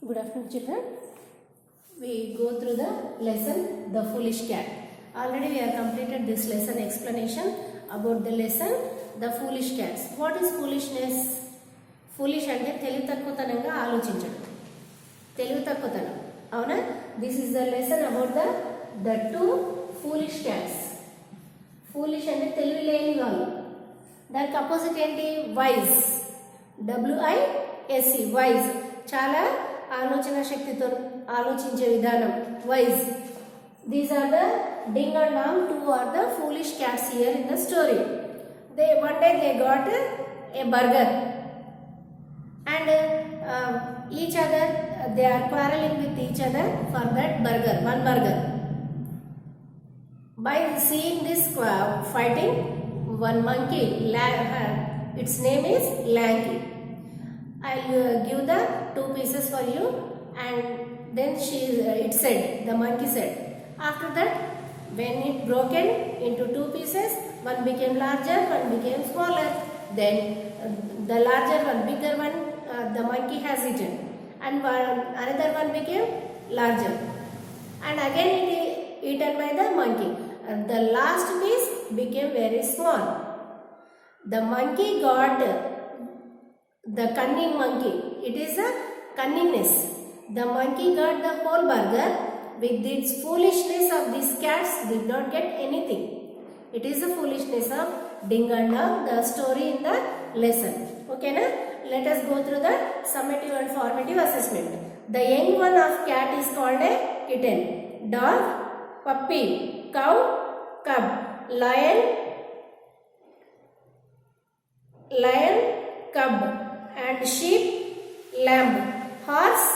Good afternoon, children. We go through the lesson The Foolish Cat. Already we have completed this lesson explanation about the lesson The Foolish Cats. What is foolishness? Foolish అంటే తెలివి తక్కువతనంగా ఆలోచించడం. తెలివి తక్కువతనం. అవునా? This is the lesson about the two foolish cats. Foolish అంటే తెలివి లేని వాళ్ళు. దానికి అపోజిట్ ఏంటి? Wise. WISE. Wise. చాలా ఆలోచన శక్తితో ఆలోచించే విధానం. Wise. These are the ding and dong. Two are the foolish cats here in the story. One day they got a burger, and each other they are quarreling with each other for that burger, one burger. By seeing this fighting, one monkey, its name is Lanky. I'll give the two pieces for you, and then it said, the monkey said. After that, when it broken into two pieces, one became larger, one became smaller. Then the larger one, bigger one, the monkey has eaten, and another one became larger, and again it is eaten by the monkey. The last piece became very small. The monkey got the cunning monkey. It is a cunningness. The monkey got the whole burger. With its foolishness of these cats did not get anything. It is the foolishness of Ding and Dong, the story in the lesson. Okay na? Let us go through the summative and formative assessment. The young one of cat is called a kitten, dog, puppy, cow, cub, lion, cub, and sheep, lamb, horse,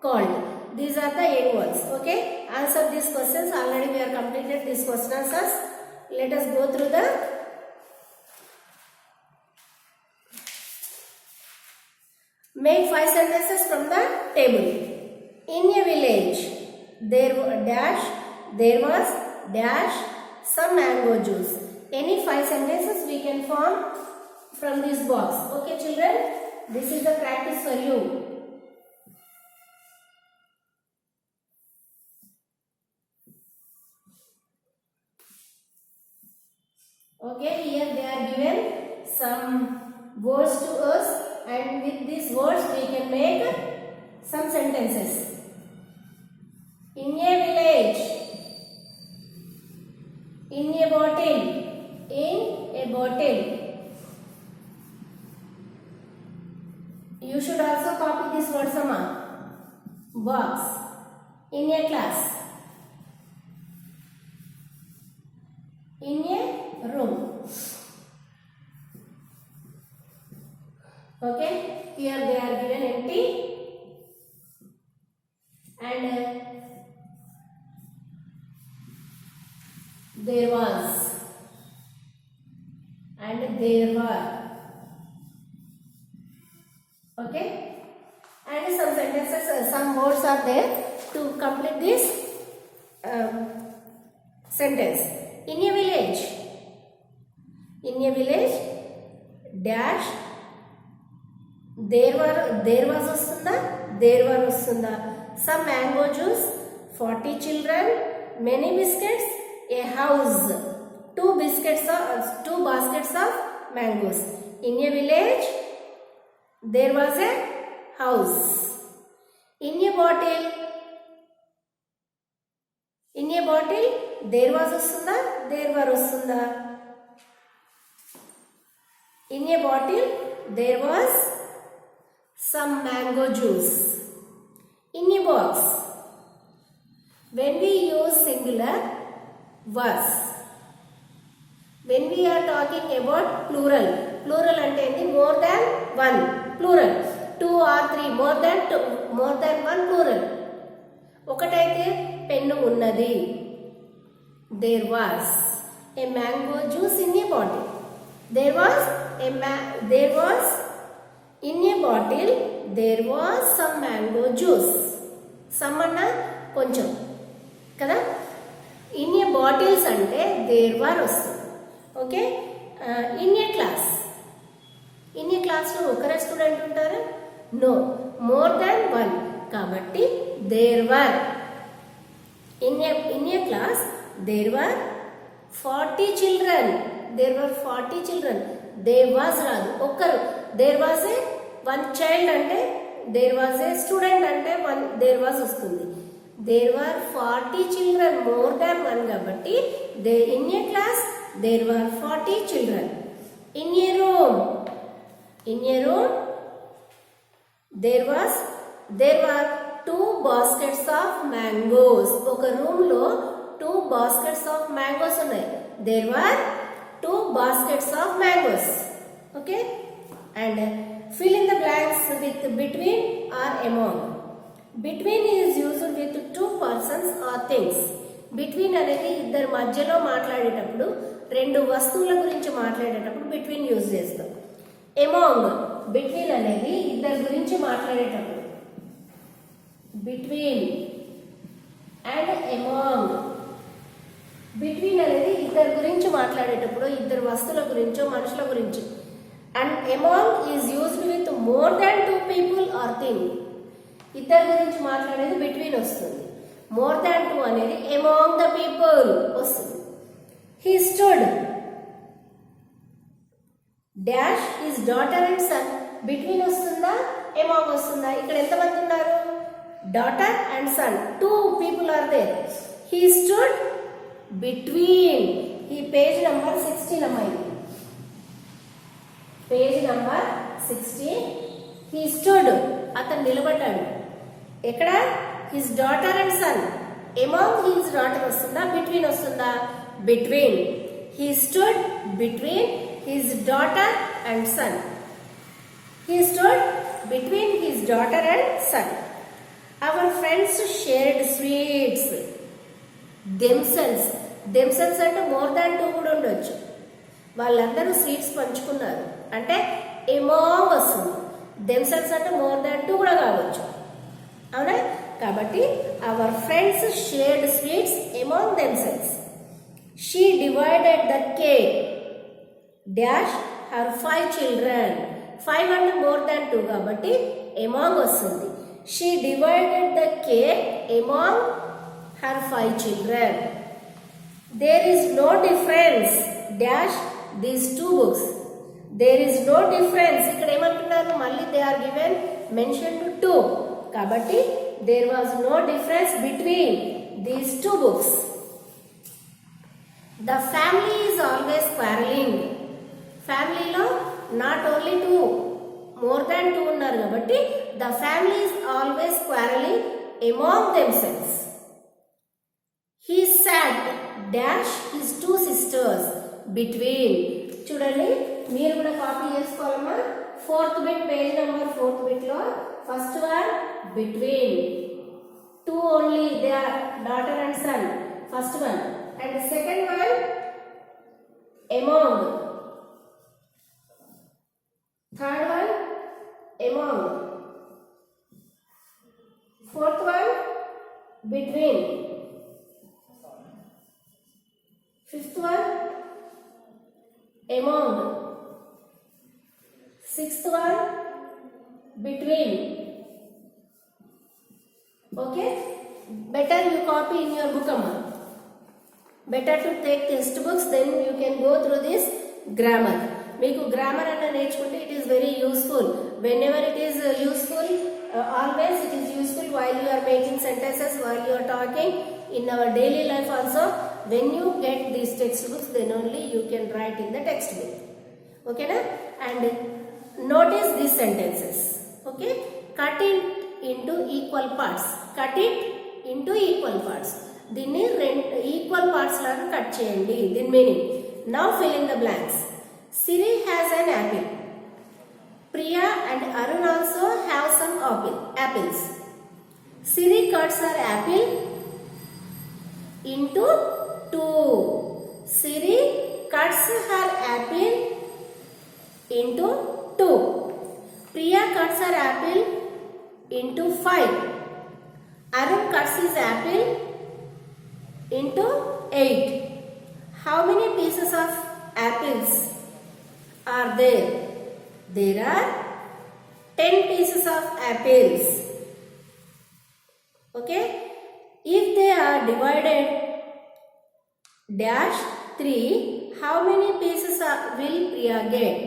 called. These are the young ones. Okay, answer these questions. Already we have completed these question answers. Let us go through the make 5 sentences from the table. In a village, there was some mango juice. Any 5 sentences we can form from this box. Okay, children, this is the practice for you. Okay, here they are given some words to us, and with these words we can make some sentences. In a village, in a bottle, in a bottle. You should also copy this word Sama. Box. In a class. In a room. Okay, here they are given empty, and there was, and there were. Okay, and some sentences, some words are there to complete this sentence. In a village, dash, there was vastunda, there were vastunda, some mango juice, 40 children, many biscuits, a house, two baskets of mangoes. In a village, there was a house. In a bottle, there was vastunda, there were vastunda. In a bottle, there was some mango juice. In a box, when we use singular, was. When we are talking about plural అంటే ఏంటి? More than one, plural. 2 or 3, more than one, plural. ఒకటైతే pen ఉన్నది. There was a mango juice in a bottle. There was in a bottle, there was some mango juice. Some అన్న కొంచెం కదా. In a bottles అంటే there were వస్తుంది. Okay, in a class లో ఒకరే student ఉంటారు, No, more than one. Kabatti there were in a class there were 40 children. There were 40 children. There was radu okkaru. There was a one child ante there was a student ante one there was vastundi. There were 40 children, more than one kabatti they in a class there were 40 children. In a room there were 2 baskets of mangoes. Oka room lo 2 baskets of mangoes unnai. There were 2 baskets of mangoes. Okay, and fill in the blanks with between or among. Between is used with 2 persons or things. Between అనేది ఇద్దరు మధ్యలో మాట్లాడేటప్పుడు, రెండు వస్తువుల గురించి మాట్లాడేటప్పుడు between use చేస్తాం. among, between అనేది ఇద్దరు గురించి మాట్లాడేటప్పుడు between and among. between అనేది ఇద్దరు గురించి మాట్లాడేటప్పుడు, ఇద్దరు వస్తువుల గురించో మనుషుల గురించి. and among is used with more than 2 people or thing. ఇద్దరు గురించి మాట్లాడేది between వస్తుంది. more than 2 అనేది among the people వస్తుంది. he stood dash his daughter and son. between వస్తుందా among వస్తుందా? ఇక్కడ ఎంతమంది ఉన్నారు? daughter and son, 2 people are there. he stood between. ఈ పేజ్ నంబర్ 16 అమ్మాయి, పేజ్ నంబర్ 16. he stood, అతను నిలబడ్డాడు. ఎక్కడ? his daughter and son. among his daughter వస్తుందా between వస్తుందా? between. he stood between his daughter and son. he stood between his daughter and son. our friends shared sweets themselves. themselves అంటే more than 2 కూడా ఉండొచ్చు. వాళ్ళందరూ sweets పంచుకున్నారు అంటే among వస్తుంది. themselves అంటే మోర్ దాన్ 2 కూడా కావచ్చు, అవునా? కాబట్టి our friends shared sweets among themselves. she divided the cake dash her 5 children. 5 అంటే మోర్ దాన్ 2 కాబట్టి among వస్తుంది. she divided the cake among her 5 children. there is no difference dash these 2 books. there is no difference ఇక్కడ ఏమంటున్నారు? మళ్ళీ they are given mention to 2 కాబట్టి there was no difference between these 2 books. the family is always quarreling. family లో not only 2, more than 2 ఉన్నారు కాబట్టి the family is always quarreling among themselves. he sat dash his 2 sisters between. చూడండి, మీరు కూడా copy చేసుకోవాలమ్మా. 4th bit, page number 4th bit లో first one between, 2 only, they are daughter and son, first one. and the second one among, third one among, fourth one between, fifth one among, sixth one between. okay, better you copy in your book amma. better to take test books, then you can go through this grammar. మీకు grammar అన్న నేర్చుకుంటే it is very useful. whenever it is useful, always it is useful while you are making sentences, while you are talking in our daily life also. when you get these textbooks, then only you can write in the textbook. okay na? and notice these sentences. okay, cut it into equal parts. cut it into equal parts. దీన్ని equal parts లాగా cut చేయండి. దీని meaning. Now fill in the blanks. Siri has an apple. Priya and Arun also have some apples. Siri cuts her apple into 2. Siri cuts her apple into 2. Priya cuts her apple into 5. Arun cuts his apple into 8. How many pieces of apples are there? There are 10 pieces of apples. Okay, if they are divided dash 3, how many pieces will Priya get?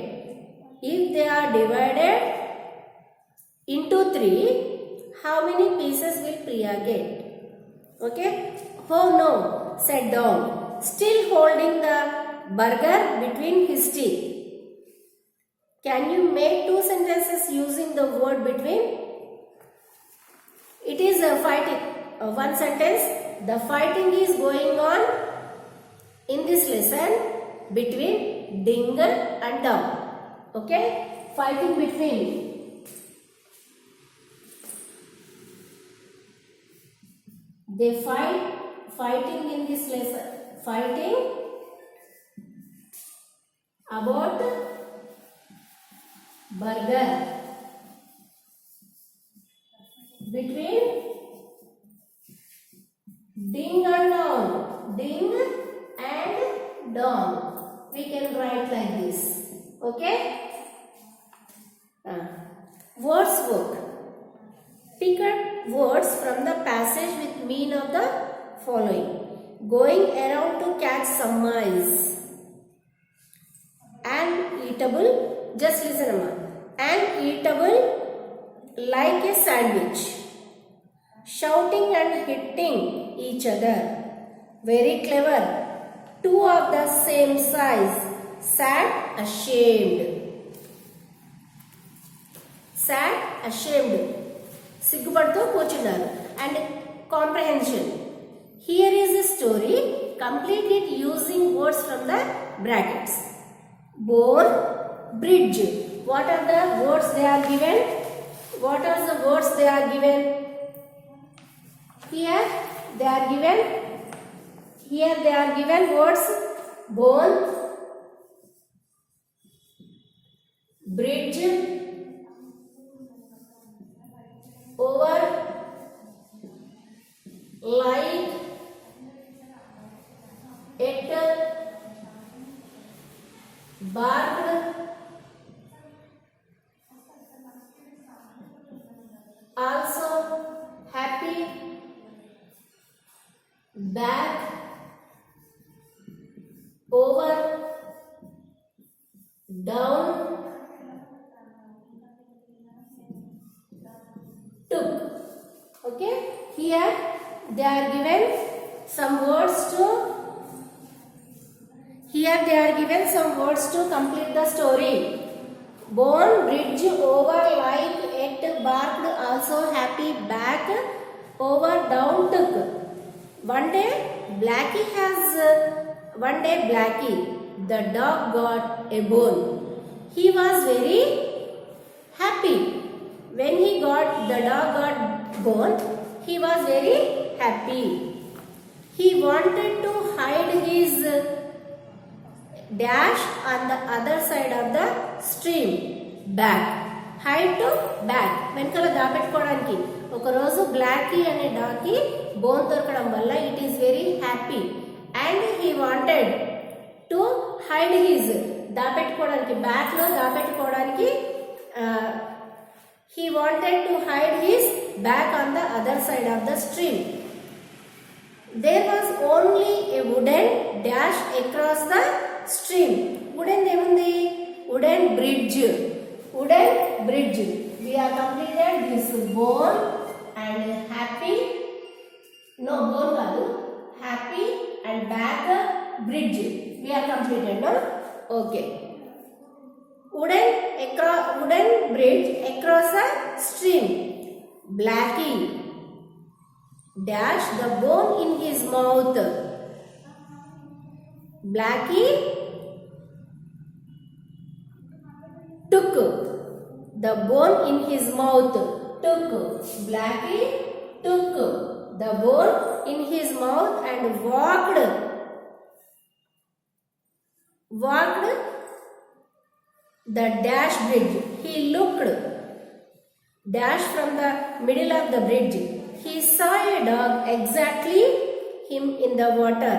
If they are divided into 3, how many pieces will Priya get? Okay. Oh no, said Dog, still holding the burger between his teeth. Can you make 2 sentences using the word between? It is a fighting. One sentence. The fighting is going on in this lesson between Ding and Dong. Okay. Fighting between. They fighting in this lesson. Fighting about burger between Ding and Dong. Ding and Dong. We can write like this. Okay. Words book. Pick up words from the passage with mean of the following. Going around to catch some mice. And eatable. Just listen, Amma. And eatable like a sandwich. Shouting and hitting each other. Very clever. 2 of the same size. Sad, ashamed. Sad, ashamed. సిగ్గుపడుతూ కూర్చున్నారు. And comprehension. Here is a story. Complete it using words from the brackets. Bone, bridge. What are the words they are given? What are the words they are given? Here they are given. Here they are given words. Bone, bridge, over, like, it, barked, also, happy, back, over, down, took. Okay, here they are given some words to complete the story. Bone, bridge, over, like, it, barked, also, happy, back, over, down, took. One day Blackie, the dog, got a bone. He was very happy. When the dog got bone, he was very happy. He wanted to hide his dash on the other side of the stream. Back. Hide to back. వెనకాల దాపెట్టుకోవడానికి. ఒక రోజు Blackie అనే dog కి bone దొరకడం వల్ల it is very happy. And he wanted to hide his దాపెట్టుకోవడానికి back లో దాపెట్టుకోవడానికి he wanted to hide his back on the other side of the stream. There was only a wooden dash across the stream. Wooden emundi? Wooden bridge. Wooden bridge. We are completed this bone and happy. No, bone kaadu. Happy and back bridge. We are completed, no? Okay. Wooden bridge across a stream. Blackie dash the bone in his mouth. Blackie took the bone in his mouth. Blackie took the bone in his mouth and walked the dash bridge. He looked dash from the middle of the bridge. He saw a dog exactly him in the water.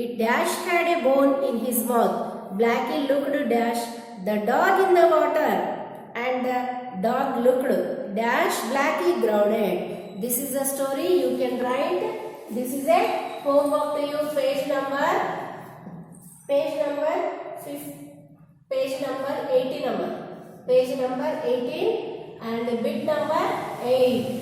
It dash had a bone in his mouth. Blackie looked dash the dog in the water and the dog looked. Dash Blackie growled. This is a story you can write. This is a homework to you. Page number 18 and bit number 8.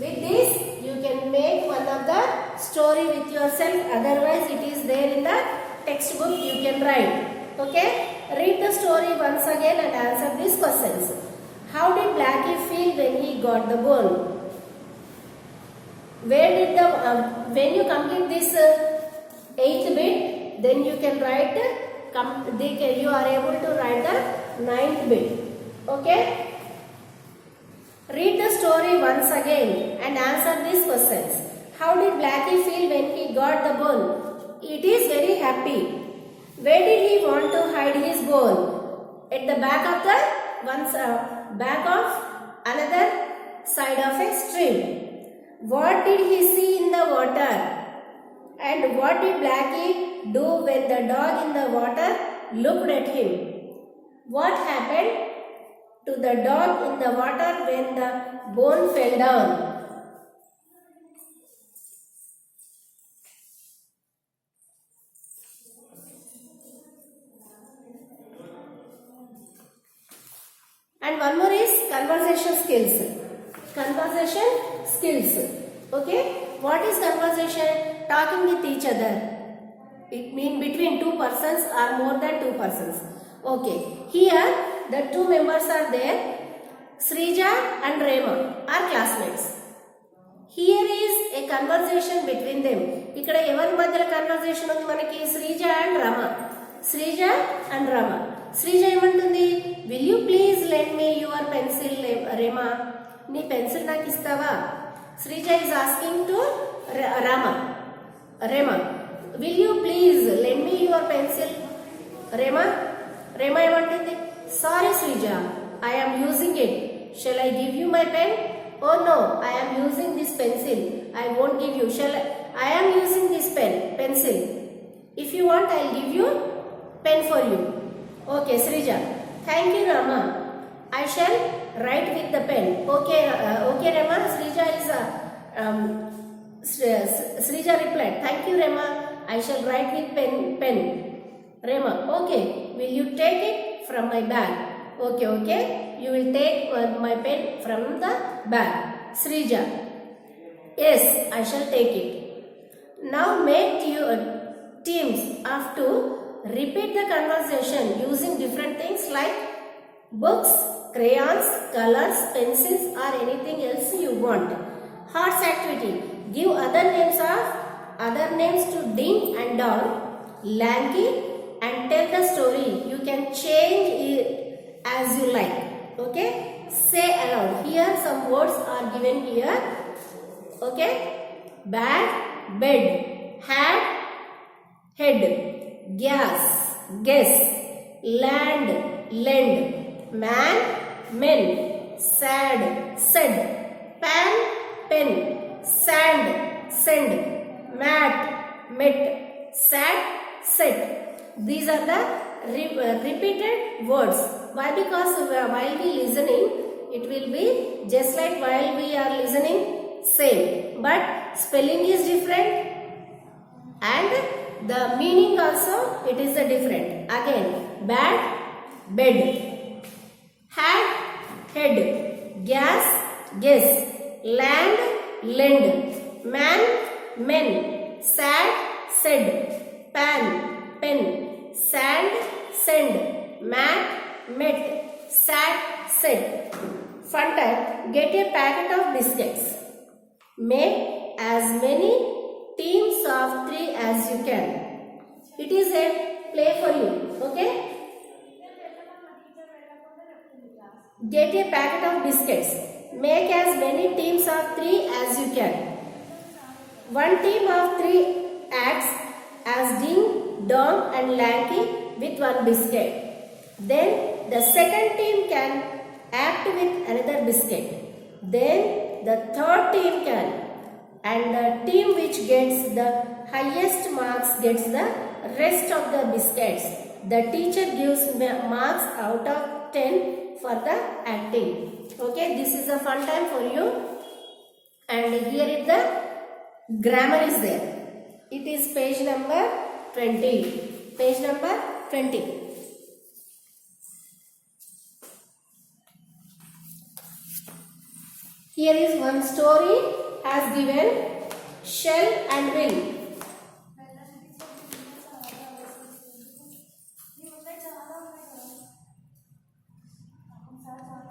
With this you can make one of the story with yourself. Otherwise it is there in the textbook, you can write. Okay, read the story once again and answer these questions. How did Blackie feel when he got the bone? Where did the when you complete this 8th bit, then you can write you are able to write the 9th bit. Okay, read the story once again and answer these questions. How did Blackie feel when he got the bone? It is very happy. Where did he want to hide his bone? At the back of another side of a stream. What did he see in the water? And what did Blackie do when the dog in the water looked at him? What happened to the dog in the water when the bone fell down? And one more is conversation skills. Conversation skills. Okay, what is conversation? Talking with each other. It means between two persons or more than two persons. Okay, here the two members are there. Srija and Rema are classmates. Here is a conversation between them. Ikkada evari madhyala conversation undi manaki Srija and Rama. Srija and Rama. Srija emantundi? Will you please lend me your pencil, Rema? Nee pencil naaku istava? Srija is asking to Rema. Will you please lend me your pencil, Rema? Rema emantundi? Sorry Srija, I am using it. Shall I give you my pen? Oh no, I am using this pencil. I won't give you. I am using this pencil. If you want, I will give you pen for you. Okay, Srija. Thank you, Rama. I shall write with the pen. Okay, Rama. Srija replied. Thank you, Rama. I shall write with pen. Rama. Okay. Will you take it from my bag? Okay. You will take my pen from the bag. Srija. Yes, I shall take it. Now make teams of two. Repeat the conversation using different things like books, crayons, colors, pencils or anything else you want. Hearts activity. Give other names to Ding and Dong, Lanky and tell the story. You can change it as you like. Okay? Say aloud. Here some words are given here. Okay? Bag, bed, hat, head. Gas, guess, land, lend, man, men, sad, said, pan, pen, sand, send, mat, met, sat, set. These are the repeated words. Why? Because while we listening, it will be just like while we are listening, same. But spelling is different and the meaning also it is different. Again, bad, bed, hat, head, gas, guess, land, lend, man, men, sad, said, pan, pen, sand, send, mat, met, sat, said. Fun time. Get a packet of biscuits. Make as many teams of 3 as you can. It is a play for you. Okay? Get a packet of biscuits. Make as many teams of 3 as you can. One team of 3 acts as Ding, Dong and Lanky with one biscuit. Then the second team can act with another biscuit. Then the third team can. And the team which gets the highest marks gets the rest of the biscuits. The teacher gives marks out of 10 for the acting. Okay, this is a fun time for you. And here is the grammar is there. It is page number 20. Page number 20. Here is one story has given Shell and Will.